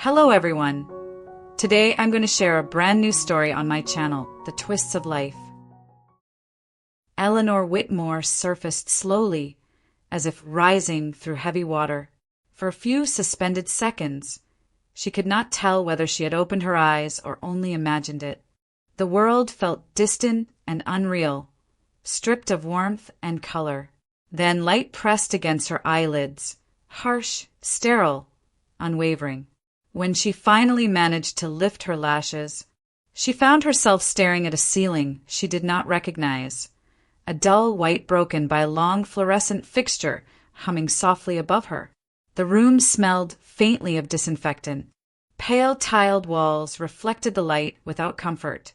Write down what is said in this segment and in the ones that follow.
Hello everyone! Today I'm going to share a brand new story on my channel, The Twists of Life. Eleanor Whitmore surfaced slowly, as if rising through heavy water. For a few suspended seconds, she could not tell whether she had opened her eyes or only imagined it. The world felt distant and unreal, stripped of warmth and color. Then light pressed against her eyelids, harsh, sterile, unwavering. When she finally managed to lift her lashes, she found herself staring at a ceiling she did not recognize, a dull white broken by a long fluorescent fixture humming softly above her. The room smelled faintly of disinfectant. Pale tiled walls reflected the light without comfort,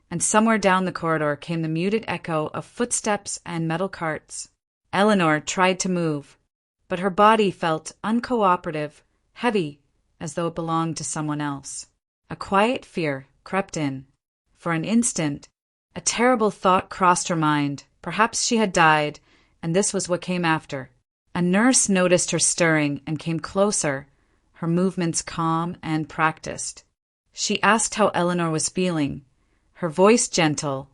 and somewhere down the corridor came the muted echo of footsteps and metal carts. Eleanor tried to move, but her body felt uncooperative, heavy, as though it belonged to someone else. A quiet fear crept in. For an instant, a terrible thought crossed her mind. Perhaps she had died, and this was what came after. A nurse noticed her stirring and came closer, her movements calm and practiced. She asked how Eleanor was feeling, her voice gentle,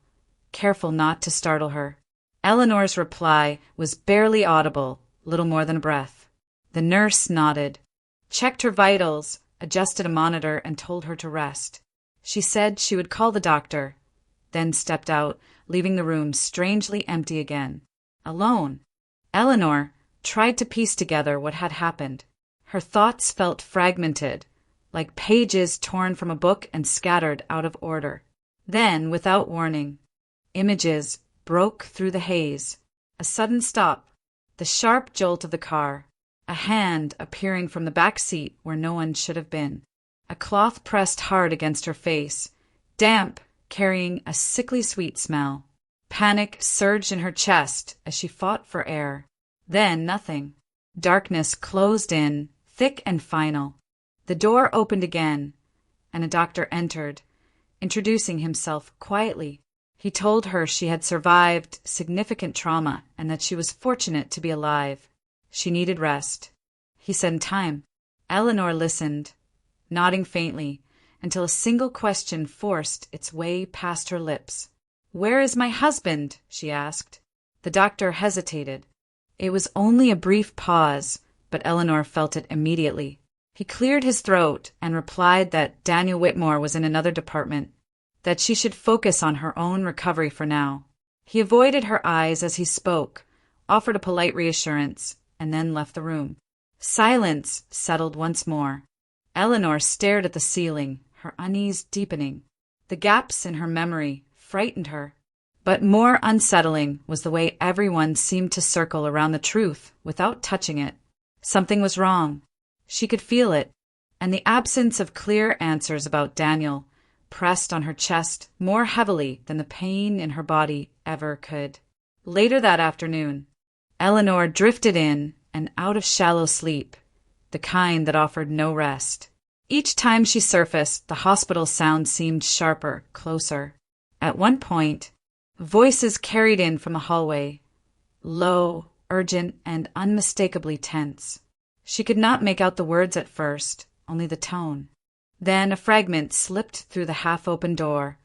careful not to startle her. Eleanor's reply was barely audible, little more than a breath. The nurse nodded, checked her vitals, adjusted a monitor, and told her to rest. She said she would call the doctor, then stepped out, leaving the room strangely empty again. Alone, Eleanor tried to piece together what had happened. Her thoughts felt fragmented, like pages torn from a book and scattered out of order. Then, without warning, images broke through the haze. A sudden stop, the sharp jolt of the car, a hand appearing from the back seat where no one should have been. A cloth pressed hard against her face, damp, carrying a sickly sweet smell. Panic surged in her chest as she fought for air. Then nothing. Darkness closed in, thick and final. The door opened again, and a doctor entered, introducing himself quietly. He told her she had survived significant trauma and that she was fortunate to be alive. She needed rest. He said in time. Eleanor listened, nodding faintly, until a single question forced its way past her lips. "Where is my husband?" she asked. The doctor hesitated. It was only a brief pause, but Eleanor felt it immediately. He cleared his throat and replied that Daniel Whitmore was in another department, that she should focus on her own recovery for now. He avoided her eyes as he spoke, offered a polite reassurance, and then left the room. Silence settled once more. Eleanor stared at the ceiling, her unease deepening. The gaps in her memory frightened her. But more unsettling was the way everyone seemed to circle around the truth without touching it. Something was wrong. She could feel it, and the absence of clear answers about Daniel pressed on her chest more heavily than the pain in her body ever could. Later that afternoon, Eleanor drifted in and out of shallow sleep, the kind that offered no rest. Each time she surfaced, the hospital sound seemed sharper, closer. At one point, voices carried in from the hallway, low, urgent, and unmistakably tense. She could not make out the words at first, only the tone. Then a fragment slipped through the half-open door,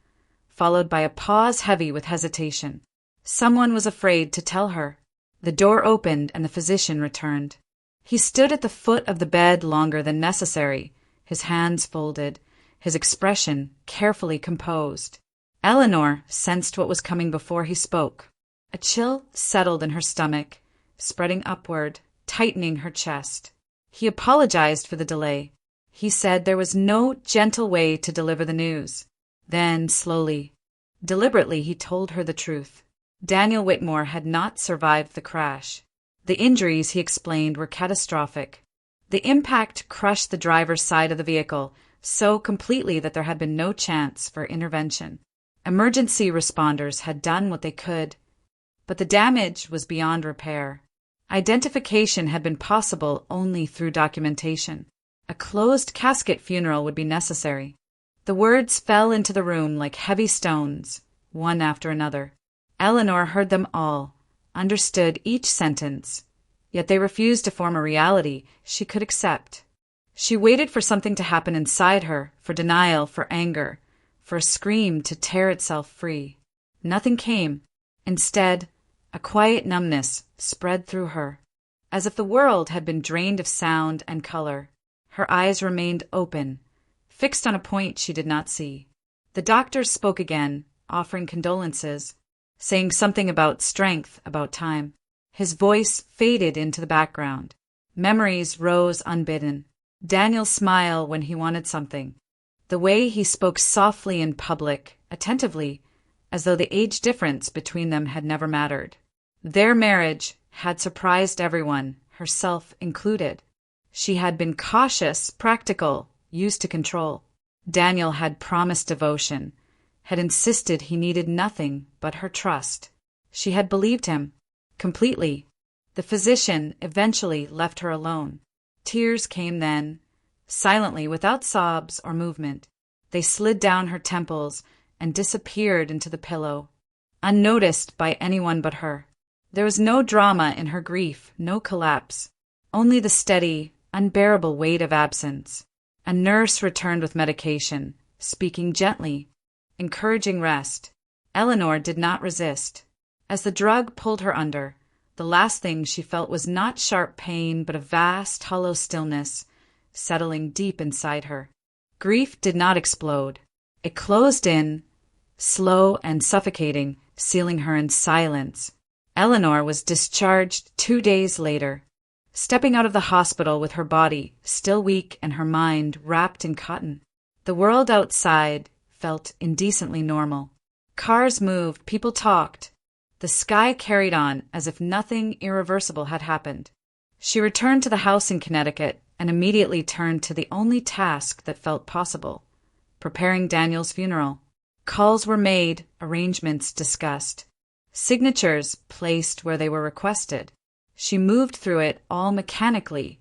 followed by a pause heavy with hesitation. Someone was afraid to tell her. The door opened and the physician returned. He stood at the foot of the bed longer than necessary, his hands folded, his expression carefully composed. Eleanor sensed what was coming before he spoke. A chill settled in her stomach, spreading upward, tightening her chest. He apologized for the delay. He said there was no gentle way to deliver the news. Then, slowly, deliberately, he told her the truth. Daniel Whitmore had not survived the crash. The injuries, he explained, were catastrophic. The impact crushed the driver's side of the vehicle so completely that there had been no chance for intervention. Emergency responders had done what they could, but the damage was beyond repair. Identification had been possible only through documentation. A closed casket funeral would be necessary. The words fell into the room like heavy stones, one after another. Eleanor heard them all, understood each sentence, yet they refused to form a reality she could accept. She waited for something to happen inside her, for denial, for anger, for a scream to tear itself free. Nothing came. Instead, a quiet numbness spread through her, as if the world had been drained of sound and color. Her eyes remained open, fixed on a point she did not see. The doctor spoke again, offering condolences, saying something about strength, about time. His voice faded into the background. Memories rose unbidden. Daniel's smile when he wanted something. The way he spoke softly in public, attentively, as though the age difference between them had never mattered. Their marriage had surprised everyone, herself included. She had been cautious, practical, used to control. Daniel had promised devotion, had insisted he needed nothing but her trust. She had believed him, completely. The physician eventually left her alone. Tears came then, silently, without sobs or movement. They slid down her temples and disappeared into the pillow, unnoticed by anyone but her. There was no drama in her grief, no collapse, only the steady, unbearable weight of absence. A nurse returned with medication, speaking gently, encouraging rest. Eleanor did not resist. As the drug pulled her under, the last thing she felt was not sharp pain, but a vast, hollow stillness, settling deep inside her. Grief did not explode. It closed in, slow and suffocating, sealing her in silence. Eleanor was discharged 2 days later, stepping out of the hospital with her body still weak and her mind wrapped in cotton. The world outside felt indecently normal. Cars moved, people talked. The sky carried on as if nothing irreversible had happened. She returned to the house in Connecticut and immediately turned to the only task that felt possible: preparing Daniel's funeral. Calls were made, arrangements discussed, signatures placed where they were requested. She moved through it all mechanically,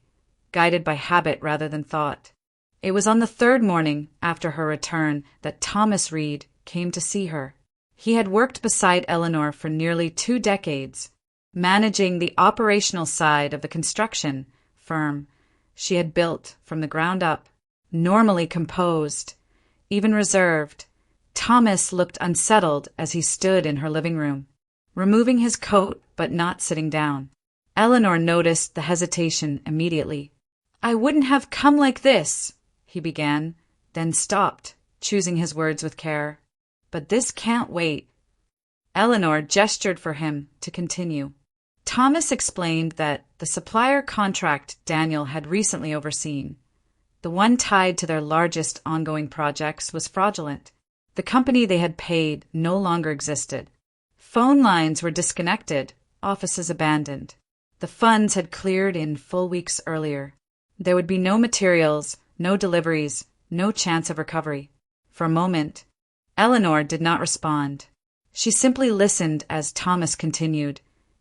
guided by habit rather than thought. It was on the third morning after her return that Thomas Reed came to see her. He had worked beside Eleanor for nearly 2 decades, managing the operational side of the construction firm she had built from the ground up. Normally composed, even reserved, Thomas looked unsettled as he stood in her living room, removing his coat but not sitting down. Eleanor noticed the hesitation immediately. "I wouldn't have come like this," he began, then stopped, choosing his words with care. "But this can't wait." Eleanor gestured for him to continue. Thomas explained that the supplier contract Daniel had recently overseen, the one tied to their largest ongoing projects, was fraudulent. The company they had paid no longer existed. Phone lines were disconnected, offices abandoned. The funds had cleared in full weeks earlier. There would be no materials, no deliveries, no chance of recovery. For a moment, Eleanor did not respond. She simply listened as Thomas continued,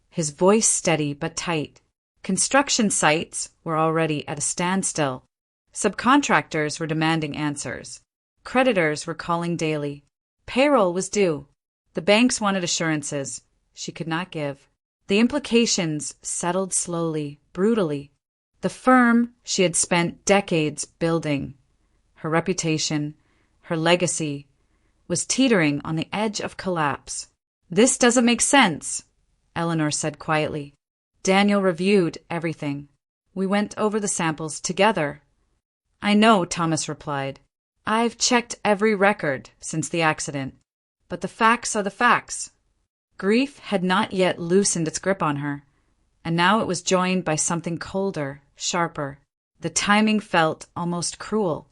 his voice steady but tight. Construction sites were already at a standstill. Subcontractors were demanding answers. Creditors were calling daily. Payroll was due. The banks wanted assurances she could not give. The implications settled slowly, brutally. The firm she had spent decades building, her reputation, her legacy, was teetering on the edge of collapse. "This doesn't make sense," Eleanor said quietly. Daniel reviewed everything. "We went over the samples together." "I know," Thomas replied. "I've checked every record since the accident. But the facts are the facts." Grief had not yet loosened its grip on her, and now it was joined by something colder, sharper. The timing felt almost cruel,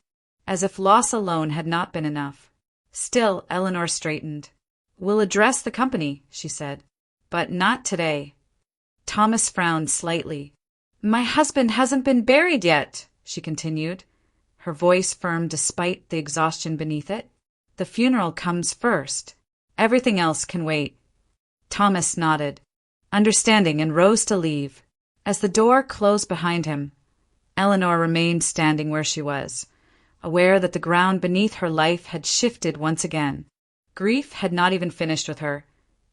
as if loss alone had not been enough. Still, Eleanor straightened. "We'll address the company," she said. "But not today." Thomas frowned slightly. "My husband hasn't been buried yet," she continued, her voice firm despite the exhaustion beneath it. "The funeral comes first. Everything else can wait." Thomas nodded, understanding, and rose to leave. As the door closed behind him, Eleanor remained standing where she was, aware that the ground beneath her life had shifted once again. Grief had not even finished with her,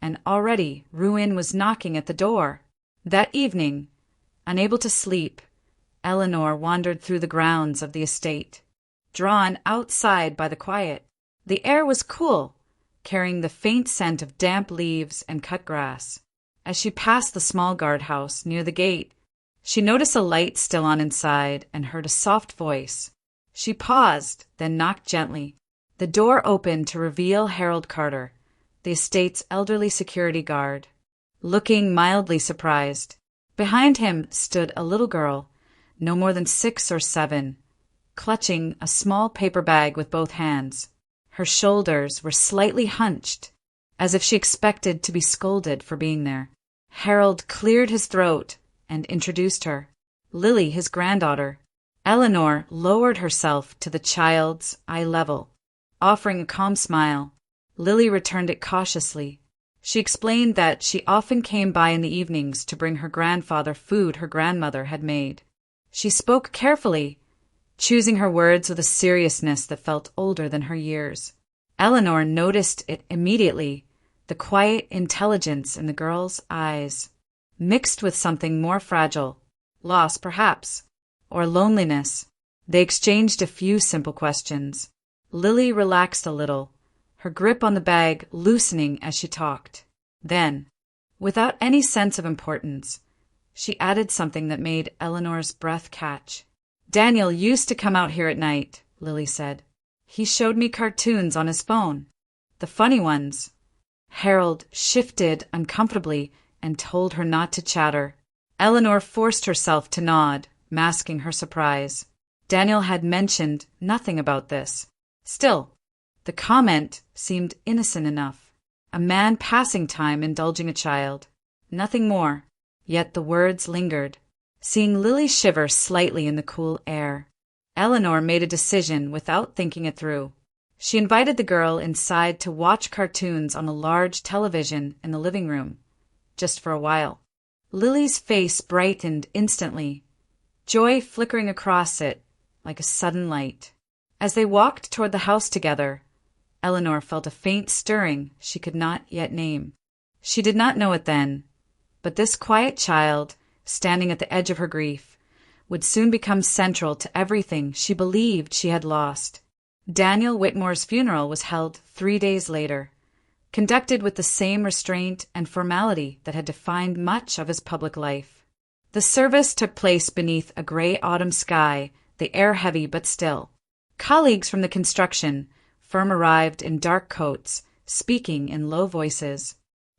and already ruin was knocking at the door. That evening, unable to sleep, Eleanor wandered through the grounds of the estate, drawn outside by the quiet. The air was cool, carrying the faint scent of damp leaves and cut grass. As she passed the small guardhouse near the gate, she noticed a light still on inside and heard a soft voice. She paused, then knocked gently. The door opened to reveal Harold Carter, the estate's elderly security guard, looking mildly surprised. Behind him stood a little girl, no more than 6 or 7, clutching a small paper bag with both hands. Her shoulders were slightly hunched, as if she expected to be scolded for being there. Harold cleared his throat and introduced her. Lily, his granddaughter. Eleanor lowered herself to the child's eye level, offering a calm smile. Lily returned it cautiously. She explained that she often came by in the evenings to bring her grandfather food her grandmother had made. She spoke carefully, choosing her words with a seriousness that felt older than her years. Eleanor noticed it immediately, the quiet intelligence in the girl's eyes, mixed with something more fragile, loss perhaps, or loneliness. They exchanged a few simple questions. Lily relaxed a little, her grip on the bag loosening as she talked. Then, without any sense of importance, she added something that made Eleanor's breath catch. "Daniel used to come out here at night," Lily said. "He showed me cartoons on his phone. The funny ones." Harold shifted uncomfortably and told her not to chatter. Eleanor forced herself to nod, masking her surprise. Daniel had mentioned nothing about this. Still, the comment seemed innocent enough. A man passing time indulging a child. Nothing more. Yet the words lingered. Seeing Lily shiver slightly in the cool air, Eleanor made a decision without thinking it through. She invited the girl inside to watch cartoons on a large television in the living room, just for a while. Lily's face brightened instantly, joy flickering across it like a sudden light. As they walked toward the house together, Eleanor felt a faint stirring she could not yet name. She did not know it then, but this quiet child, standing at the edge of her grief, would soon become central to everything she believed she had lost. Daniel Whitmore's funeral was held 3 days later, conducted with the same restraint and formality that had defined much of his public life. The service took place beneath a gray autumn sky, the air heavy but still. Colleagues from the construction firm arrived in dark coats, speaking in low voices.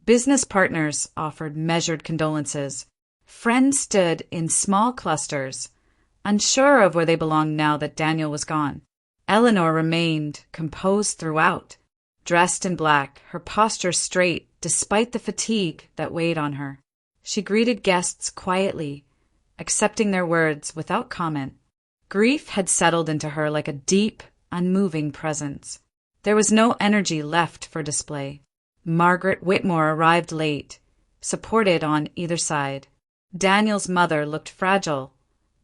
Business partners offered measured condolences. Friends stood in small clusters, unsure of where they belonged now that Daniel was gone. Eleanor remained composed throughout, dressed in black, her posture straight despite the fatigue that weighed on her. She greeted guests quietly, accepting their words without comment. Grief had settled into her like a deep, unmoving presence. There was no energy left for display. Margaret Whitmore arrived late, supported on either side. Daniel's mother looked fragile,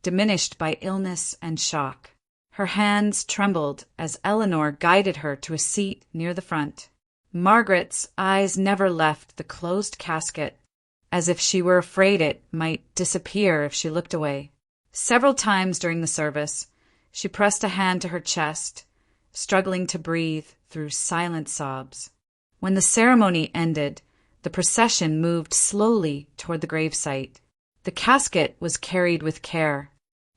diminished by illness and shock. Her hands trembled as Eleanor guided her to a seat near the front. Margaret's eyes never left the closed casket, as if she were afraid it might disappear if she looked away. Several times during the service, she pressed a hand to her chest, struggling to breathe through silent sobs. When the ceremony ended, the procession moved slowly toward the gravesite. The casket was carried with care,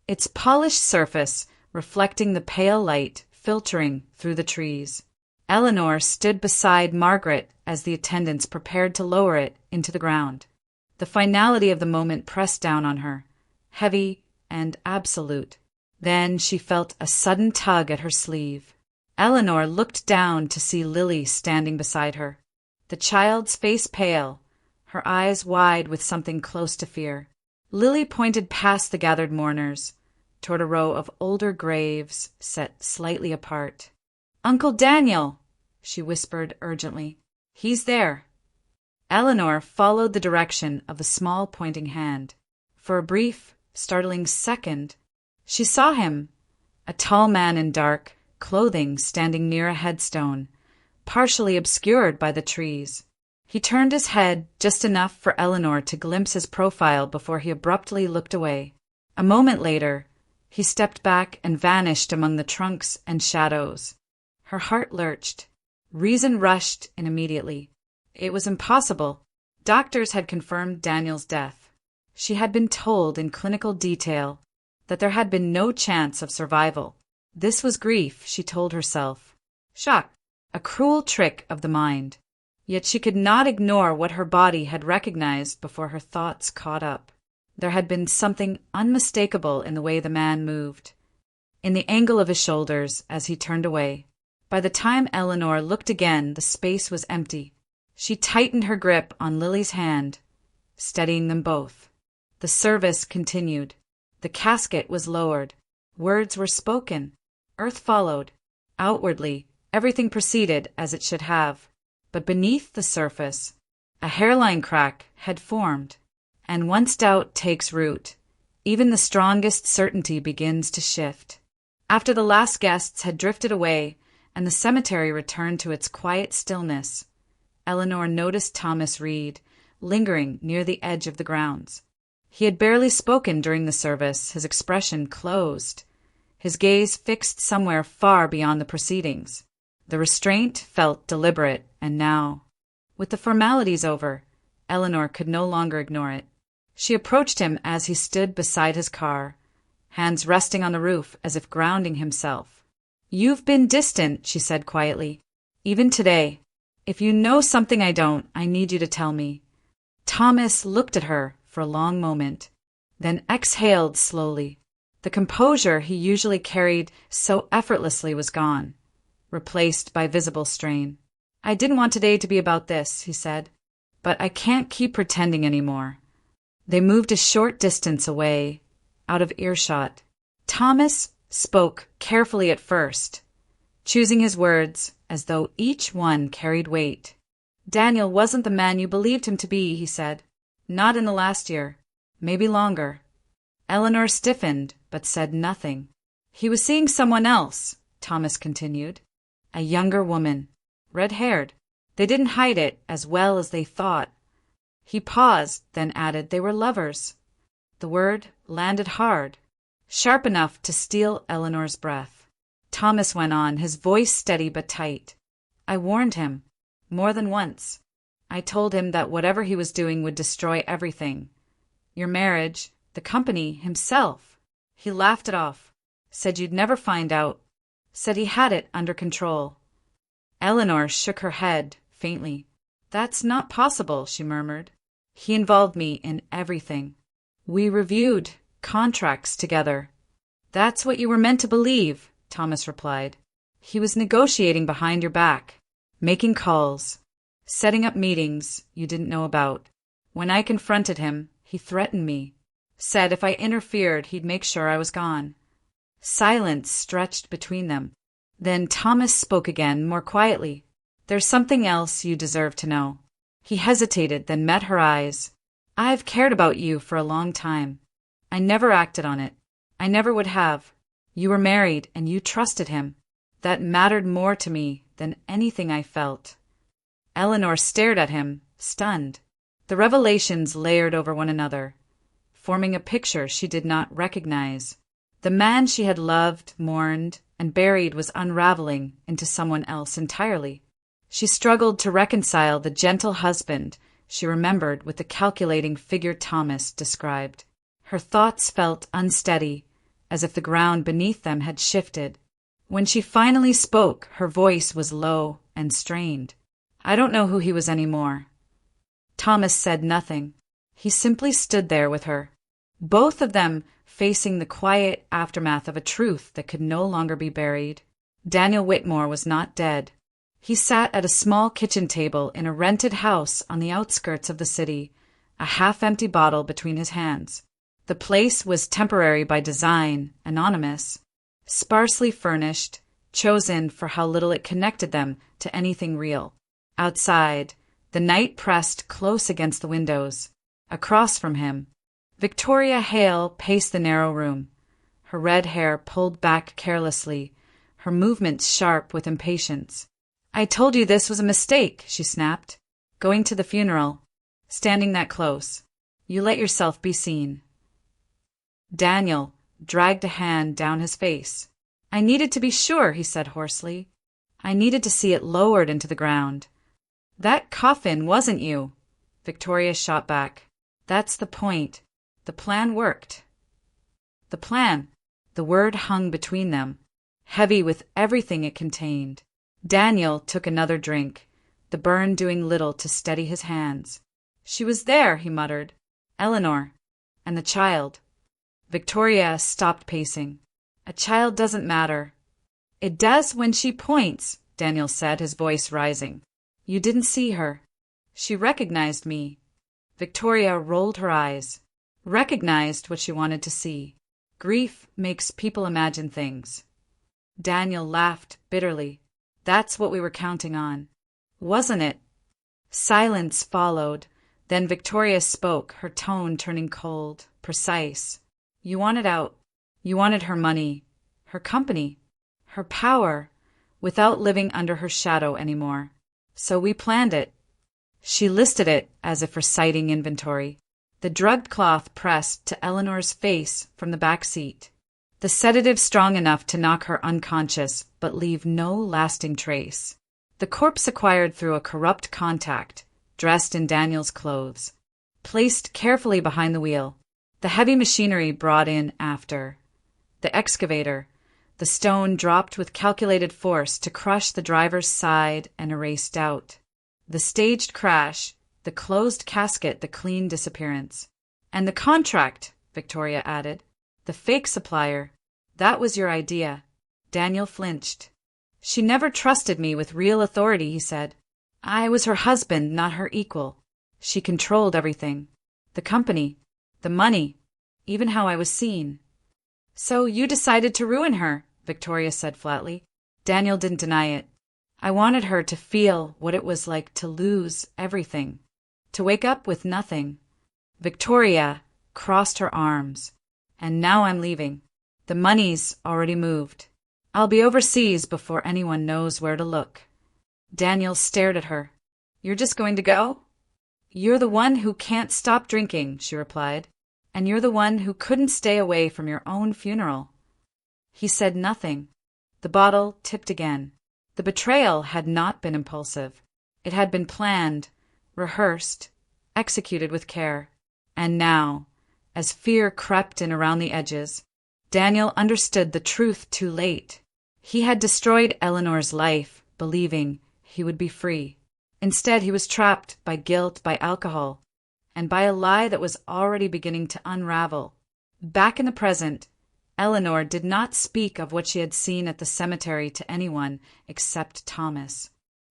its polished surface reflecting the pale light filtering through the trees. Eleanor stood beside Margaret as the attendants prepared to lower it into the ground. The finality of the moment pressed down on her, heavy and absolute. Then she felt a sudden tug at her sleeve. Eleanor looked down to see Lily standing beside her, the child's face pale, her eyes wide with something close to fear. Lily pointed past the gathered mourners, toward a row of older graves set slightly apart. "Uncle Daniel," she whispered urgently. "He's there." Eleanor followed the direction of the small pointing hand. For a brief, startling second, she saw him, a tall man in dark clothing standing near a headstone, partially obscured by the trees. He turned his head just enough for Eleanor to glimpse his profile before he abruptly looked away. A moment later, he stepped back and vanished among the trunks and shadows. Her heart lurched. Reason rushed in immediately. It was impossible. Doctors had confirmed Daniel's death. She had been told in clinical detail that there had been no chance of survival. This was grief, she told herself. Shock, a cruel trick of the mind. Yet she could not ignore what her body had recognized before her thoughts caught up. There had been something unmistakable in the way the man moved, in the angle of his shoulders as he turned away. By the time Eleanor looked again, the space was empty. She tightened her grip on Lily's hand, steadying them both. The service continued. The casket was lowered. Words were spoken. Earth followed. Outwardly, everything proceeded as it should have. But beneath the surface, a hairline crack had formed. And once doubt takes root, even the strongest certainty begins to shift. After the last guests had drifted away and the cemetery returned to its quiet stillness, Eleanor noticed Thomas Reed lingering near the edge of the grounds. He had barely spoken during the service, his expression closed, his gaze fixed somewhere far beyond the proceedings. The restraint felt deliberate, and now, with the formalities over, Eleanor could no longer ignore it. She approached him as he stood beside his car, hands resting on the roof as if grounding himself. "You've been distant," she said quietly. "Even today. If you know something I don't, I need you to tell me." Thomas looked at her for a long moment, then exhaled slowly. The composure he usually carried so effortlessly was gone, replaced by visible strain. "I didn't want today to be about this," he said, "but I can't keep pretending anymore." They moved a short distance away, out of earshot. Thomas spoke carefully at first, choosing his words as though each one carried weight. "Daniel wasn't the man you believed him to be," he said. "Not in the last year. Maybe longer." Eleanor stiffened, but said nothing. "He was seeing someone else," Thomas continued. "A younger woman, red-haired. They didn't hide it as well as they thought." He paused, then added, "They were lovers." The word landed hard, sharp enough to steal Eleanor's breath. Thomas went on, his voice steady but tight. "I warned him, more than once. I told him that whatever he was doing would destroy everything. Your marriage, the company, himself. He laughed it off, said you'd never find out, said he had it under control." Eleanor shook her head, faintly. "That's not possible," she murmured. "He involved me in everything. We reviewed contracts together." "That's what you were meant to believe," Thomas replied. "He was negotiating behind your back, making calls, setting up meetings you didn't know about. When I confronted him, he threatened me, said if I interfered, he'd make sure I was gone." Silence stretched between them. Then Thomas spoke again, more quietly. "There's something else you deserve to know." He hesitated, then met her eyes. "I've cared about you for a long time. I never acted on it. I never would have. You were married, and you trusted him. That mattered more to me than anything I felt." Eleanor stared at him, stunned. The revelations layered over one another, forming a picture she did not recognize. The man she had loved, mourned, and buried was unraveling into someone else entirely. She struggled to reconcile the gentle husband she remembered with the calculating figure Thomas described. Her thoughts felt unsteady, as if the ground beneath them had shifted. When she finally spoke, her voice was low and strained. "I don't know who he was anymore." Thomas said nothing. He simply stood there with her, both of them facing the quiet aftermath of a truth that could no longer be buried. Daniel Whitmore was not dead. He sat at a small kitchen table in a rented house on the outskirts of the city, a half-empty bottle between his hands. The place was temporary by design, anonymous, sparsely furnished, chosen for how little it connected them to anything real. Outside, the night pressed close against the windows. Across from him, Victoria Hale paced the narrow room, her red hair pulled back carelessly, her movements sharp with impatience. "I told you this was a mistake," she snapped. "Going to the funeral, standing that close. You let yourself be seen." Daniel dragged a hand down his face. I needed to be sure, he said hoarsely. I needed to see it lowered into the ground. That coffin wasn't you, Victoria shot back. That's the point. The plan worked. The plan. The word hung between them, heavy with everything it contained. Daniel took another drink, the burn doing little to steady his hands. She was there, he muttered. Eleanor. And the child. Victoria stopped pacing. A child doesn't matter. It does when she points, Daniel said, his voice rising. You didn't see her. She recognized me. Victoria rolled her eyes. Recognized what she wanted to see. Grief makes people imagine things. Daniel laughed bitterly. That's what we were counting on. Wasn't it? Silence followed. Then Victoria spoke, her tone turning cold, precise. You wanted out. You wanted her money, her company, her power, without living under her shadow anymore. So we planned it. She listed it as if reciting inventory. The drugged cloth pressed to Eleanor's face from the back seat. The sedative strong enough to knock her unconscious, but leave no lasting trace. The corpse acquired through a corrupt contact, dressed in Daniel's clothes. Placed carefully behind the wheel. The heavy machinery brought in after. The excavator. The stone dropped with calculated force to crush the driver's side and erase doubt. The staged crash. The closed casket, the clean disappearance. And the contract, Victoria added. The fake supplier. That was your idea. Daniel flinched. She never trusted me with real authority, he said. I was her husband, not her equal. She controlled everything. The company. The money. Even how I was seen. So you decided to ruin her, Victoria said flatly. Daniel didn't deny it. I wanted her to feel what it was like to lose everything. To wake up with nothing. Victoria crossed her arms. And now I'm leaving. The money's already moved. I'll be overseas before anyone knows where to look. Daniel stared at her. You're just going to go? You're the one who can't stop drinking, she replied. And you're the one who couldn't stay away from your own funeral. He said nothing. The bottle tipped again. The betrayal had not been impulsive. It had been planned, rehearsed, executed with care. And now, as fear crept in around the edges, Daniel understood the truth too late. He had destroyed Eleanor's life, believing he would be free. Instead, he was trapped by guilt, by alcohol, and by a lie that was already beginning to unravel. Back in the present, Eleanor did not speak of what she had seen at the cemetery to anyone except Thomas.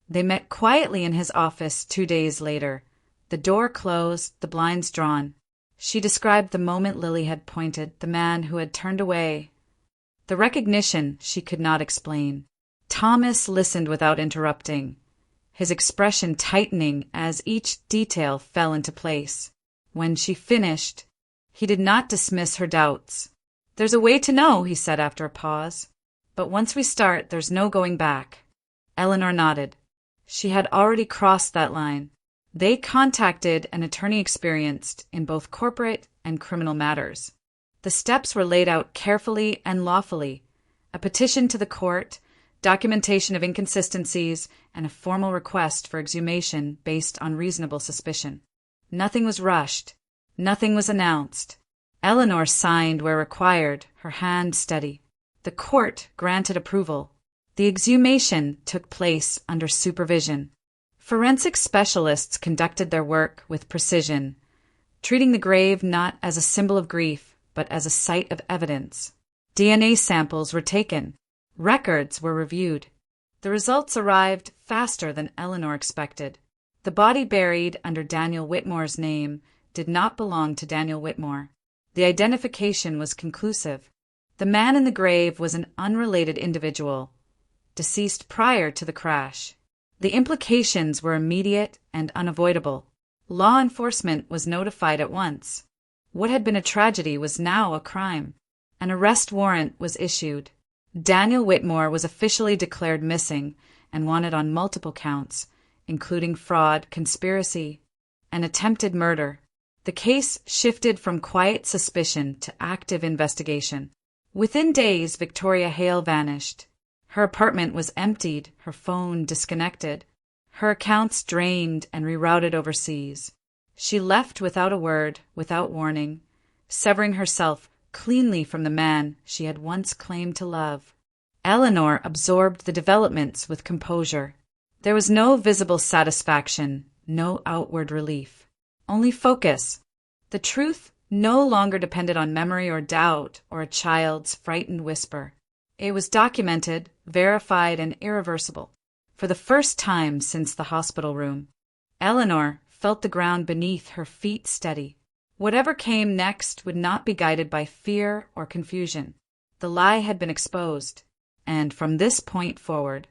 They met quietly in his office 2 days later, the door closed, the blinds drawn. She described the moment Lily had pointed, the man who had turned away. The recognition she could not explain. Thomas listened without interrupting, his expression tightening as each detail fell into place. When she finished, he did not dismiss her doubts. There's a way to know, he said after a pause. But once we start, there's no going back. Eleanor nodded. She had already crossed that line. They contacted an attorney experienced in both corporate and criminal matters. The steps were laid out carefully and lawfully. A petition to the court, documentation of inconsistencies, and a formal request for exhumation based on reasonable suspicion. Nothing was rushed. Nothing was announced. Eleanor signed where required, her hand steady. The court granted approval. The exhumation took place under supervision. Forensic specialists conducted their work with precision, treating the grave not as a symbol of grief, but as a site of evidence. DNA samples were taken. Records were reviewed. The results arrived faster than Eleanor expected. The body buried under Daniel Whitmore's name did not belong to Daniel Whitmore. The identification was conclusive. The man in the grave was an unrelated individual, deceased prior to the crash. The implications were immediate and unavoidable. Law enforcement was notified at once. What had been a tragedy was now a crime. An arrest warrant was issued. Daniel Whitmore was officially declared missing and wanted on multiple counts, including fraud, conspiracy, and attempted murder. The case shifted from quiet suspicion to active investigation. Within days, Victoria Hale vanished. Her apartment was emptied, her phone disconnected, her accounts drained and rerouted overseas. She left without a word, without warning, severing herself cleanly from the man she had once claimed to love. Eleanor absorbed the developments with composure. There was no visible satisfaction, no outward relief. Only focus. The truth no longer depended on memory or doubt or a child's frightened whisper. It was documented, verified, and irreversible. For the first time since the hospital room, Eleanor felt the ground beneath her feet steady. Whatever came next would not be guided by fear or confusion. The lie had been exposed, and from this point forward,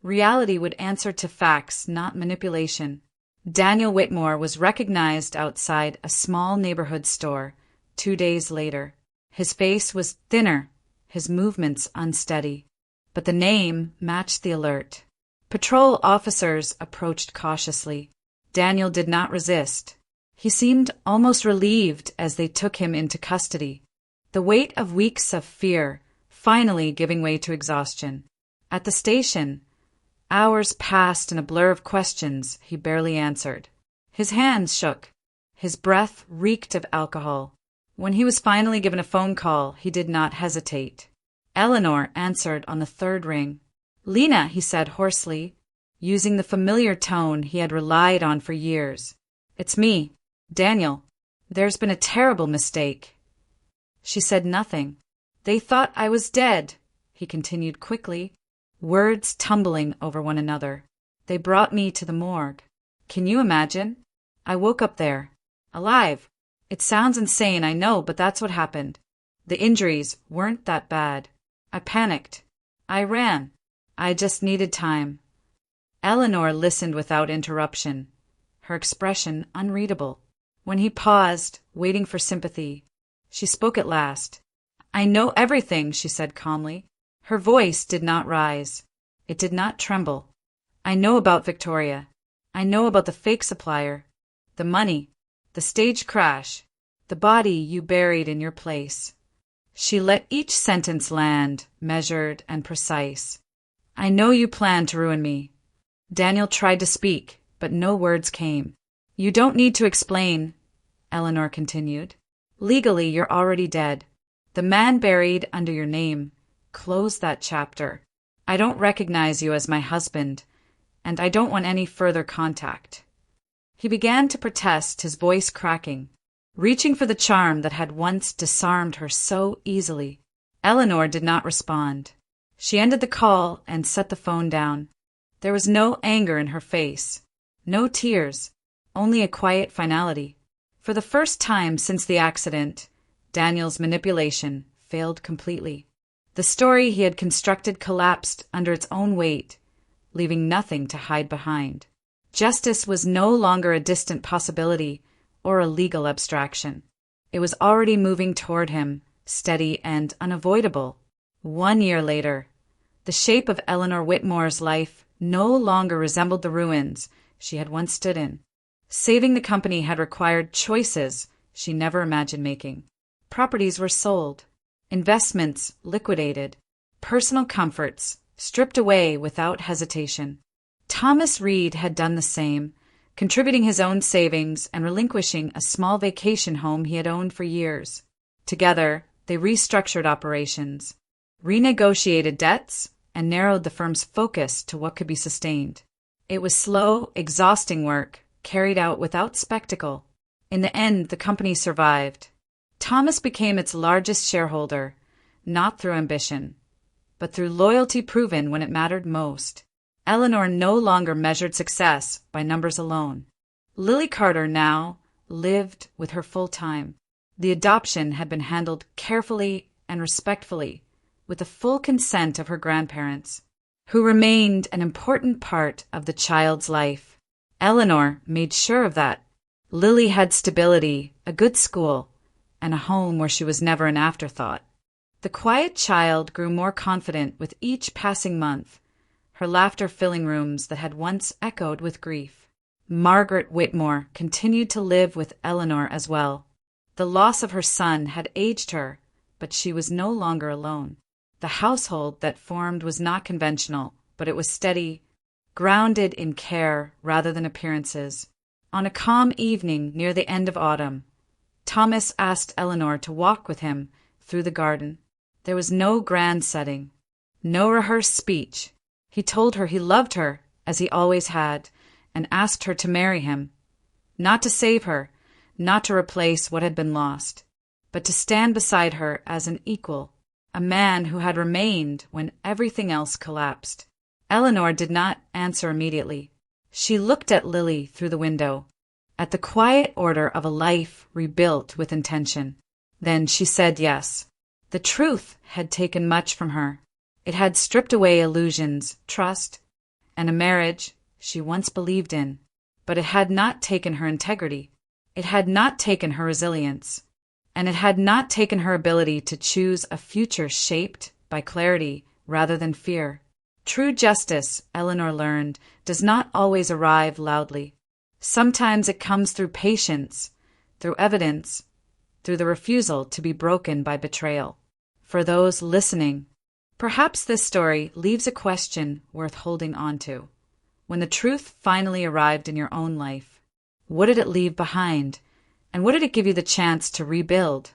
reality would answer to facts, not manipulation. Daniel Whitmore was recognized outside a small neighborhood store 2 days later. His face was thinner, his movements unsteady, but the name matched the alert. Patrol officers approached cautiously. Daniel did not resist. He seemed almost relieved as they took him into custody, the weight of weeks of fear finally giving way to exhaustion. At the station, hours passed in a blur of questions he barely answered. His hands shook. His breath reeked of alcohol. When he was finally given a phone call, he did not hesitate. Eleanor answered on the third ring. "Lena," he said hoarsely, using the familiar tone he had relied on for years. "It's me, Daniel. There's been a terrible mistake." She said nothing. "They thought I was dead," he continued quickly, words tumbling over one another. "They brought me to the morgue. Can you imagine? I woke up there, alive. It sounds insane, I know, but that's what happened. The injuries weren't that bad. I panicked. I ran. I just needed time." Eleanor listened without interruption, her expression unreadable. When he paused, waiting for sympathy, she spoke at last. "I know everything," she said calmly. Her voice did not rise. It did not tremble. "I know about Victoria. I know about the fake supplier, the money, the stage crash, the body you buried in your place." She let each sentence land, measured and precise. "I know you planned to ruin me." Daniel tried to speak, but no words came. "You don't need to explain," Eleanor continued. "Legally, you're already dead. The man buried under your name. Close that chapter. I don't recognize you as my husband, and I don't want any further contact." He began to protest, his voice cracking, reaching for the charm that had once disarmed her so easily. Eleanor did not respond. She ended the call and set the phone down. There was no anger in her face, no tears, only a quiet finality. For the first time since the accident, Daniel's manipulation failed completely. The story he had constructed collapsed under its own weight, leaving nothing to hide behind. Justice was no longer a distant possibility or a legal abstraction. It was already moving toward him, steady and unavoidable. 1 year later, the shape of Eleanor Whitmore's life no longer resembled the ruins she had once stood in. Saving the company had required choices she never imagined making. Properties were sold, investments liquidated, personal comforts stripped away without hesitation. Thomas Reed had done the same, contributing his own savings and relinquishing a small vacation home he had owned for years. Together, they restructured operations, renegotiated debts, and narrowed the firm's focus to what could be sustained. It was slow, exhausting work, carried out without spectacle. In the end, the company survived. Thomas became its largest shareholder, not through ambition, but through loyalty proven when it mattered most. Eleanor no longer measured success by numbers alone. Lily Carter now lived with her full time. The adoption had been handled carefully and respectfully, with the full consent of her grandparents, who remained an important part of the child's life. Eleanor made sure of that. Lily had stability, a good school, and a home where she was never an afterthought. The quiet child grew more confident with each passing month, her laughter filling rooms that had once echoed with grief. Margaret Whitmore continued to live with Eleanor as well. The loss of her son had aged her, but she was no longer alone. The household that formed was not conventional, but it was steady, grounded in care rather than appearances. On a calm evening near the end of autumn, Thomas asked Eleanor to walk with him through the garden. There was no grand setting, no rehearsed speech. He told her he loved her, as he always had, and asked her to marry him. Not to save her, not to replace what had been lost, but to stand beside her as an equal, a man who had remained when everything else collapsed. Eleanor did not answer immediately. She looked at Lily through the window, at the quiet order of a life rebuilt with intention. Then she said yes. The truth had taken much from her. It had stripped away illusions, trust, and a marriage she once believed in. But it had not taken her integrity. It had not taken her resilience. And it had not taken her ability to choose a future shaped by clarity rather than fear. True justice, Eleanor learned, does not always arrive loudly. Sometimes it comes through patience, through evidence, through the refusal to be broken by betrayal. For those listening, perhaps this story leaves a question worth holding on to. When the truth finally arrived in your own life, what did it leave behind? And what did it give you the chance to rebuild?